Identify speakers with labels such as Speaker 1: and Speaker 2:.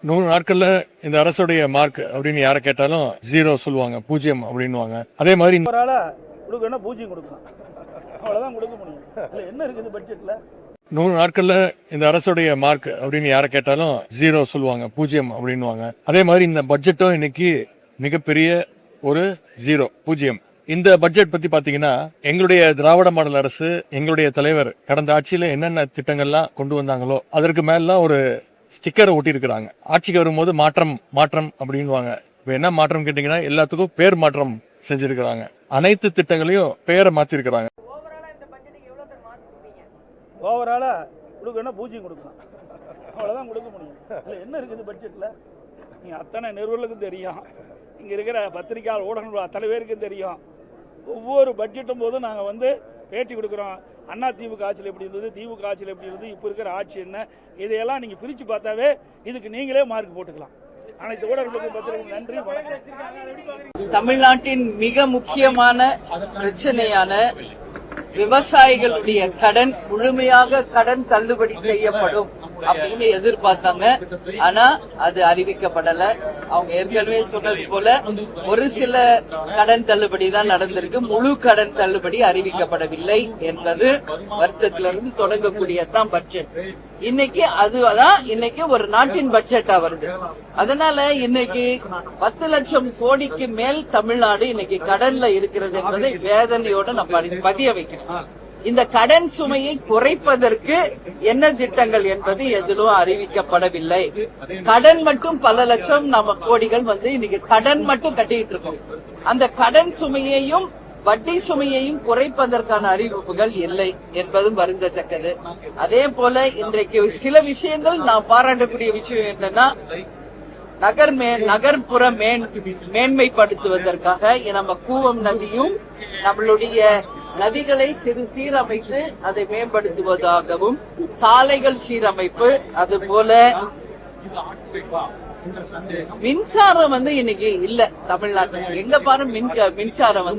Speaker 1: 100 நாட்கள்ல இந்த அரசுடைய மார்க் அப்படின்னு யாரை கேட்டாலும் 0 சொல்லுவாங்க, 0 அப்படின்னுவாங்க. அதே மாதிரி
Speaker 2: பூஜ்ஜியம் கொடுக்கலாம், அவ்வளவுதான் கொடுக்க முடியும். என்ன இருக்குது பட்ஜெட்ல?
Speaker 1: 100 நாட்கள்ல இந்த அரசுடைய மார்க் அப்படின்னு யாரை கேட்டாலும் 0 சொல்லுவாங்க, 0 அப்படின்னுவாங்க. அதே மாதிரி இந்த பட்ஜெட்டும் இன்னைக்கு மிகப்பெரிய ஒரு 0. இந்த பட்ஜெட் பத்தி பாத்தீங்கன்னா, எங்களுடைய திராவிட மாடல் அரசு, எங்களுடைய தலைவர் கடந்த ஆட்சியில என்னென்ன திட்டங்கள்லாம் கொண்டு வந்தாங்களோ அதற்கு மேலாம் ஒரு ஸ்டிக்கரை ஒட்டி இருக்கிறாங்க. ஆட்சிக்கு வரும்போது மாற்றம் மாற்றம் அப்படின்வாங்க. இப்ப என்ன மாற்றம் கேட்டீங்கன்னா, எல்லாத்துக்கும் பேர் மாற்றம் செஞ்சிருக்கிறாங்க. அனைத்து திட்டங்களையும் பேரை மாத்தி இருக்கிறாங்க.
Speaker 2: ஓவராலா கொடுக்கணும், பூஜ்ஜியம் கொடுக்கலாம், அவ்வளவுதான் கொடுக்க முடியும். என்ன இருக்குது பட்ஜெட்ல? நீங்க அத்தனை நிறுவனங்களுக்கும் தெரியும், இங்க இருக்கிற பத்திரிகையாளர் ஊடகங்கள் அத்தனை பேருக்கும் தெரியும். ஒவ்வொரு பட்ஜெட்டும் போதும் நாங்க பேட்டி கொடுக்குறோம். அண்ணா திமுக ஆட்சியில் எப்படி இருந்தது, திமுக ஆட்சியில் எப்படி இருந்தது, இப்போ இருக்கிற ஆட்சி என்ன, இதையெல்லாம் நீங்க பிரிச்சு பார்த்தாவே இதுக்கு நீங்களே மார்க் போட்டுக்கலாம். அனைத்து ஊடகங்களுக்கும் பத்திரிகை நன்றி, வணக்கம்.
Speaker 3: தமிழ்நாட்டின் மிக முக்கியமான பிரச்சனையான விவசாயிகளுடைய கடன் முழுமையாக கடன் தள்ளுபடி செய்யப்படும் அப்படின்னு எதிர்பார்த்தாங்க. ஆனா அது அறிவிக்கப்படல. அவங்க ஏற்கனவே சொன்னது போல ஒரு சில கடன் தள்ளுபடி தான் நடந்திருக்கு, முழு கடன் தள்ளுபடி அறிவிக்கப்படவில்லை என்பது வருத்தத்திலிருந்து தொடங்கக்கூடியதான் பட்ஜெட். இன்னைக்கு அதுதான் இன்னைக்கு ஒரு நாட்டின் பட்ஜெட்டா வருது. அதனால இன்னைக்கு 10 லட்சம் கோடிக்கு மேல் தமிழ்நாடு இன்னைக்கு கடன்ல இருக்கிறது என்பதை வேதனையோட நம்ம பதிய வைக்கணும். இந்த கடன் சுமையை குறைப்பதற்கு என்ன திட்டங்கள் என்பது எதிலும் அறிவிக்கப்படவில்லை. கடன் மட்டும் பல லட்சம் நம்ம கோடிகள் இன்னைக்கு கடன் மட்டும் கட்டிட்டு இருக்கோம். அந்த கடன் சுமையையும் வட்டி சுமையையும் குறைப்பதற்கான அறிவிப்புகள் இல்லை என்பதும் வருந்தத்தக்கது. அதே போல இன்றைக்கு சில விஷயங்கள் நான் பாராட்டக்கூடிய விஷயம் என்னன்னா, நகர்ப்புற மேன்மைப்படுத்துவதற்காக நம்ம கூவம் நதியும் நம்மளுடைய நதிகளை சீரமைத்து அதை மேம்படுத்துவதாகவும், சாலைகள் சீரமைப்பு, அதுபோல மின்சாரம் இன்னைக்கு இல்ல தமிழ்நாட்டில். எங்க பாரு மின்சாரம்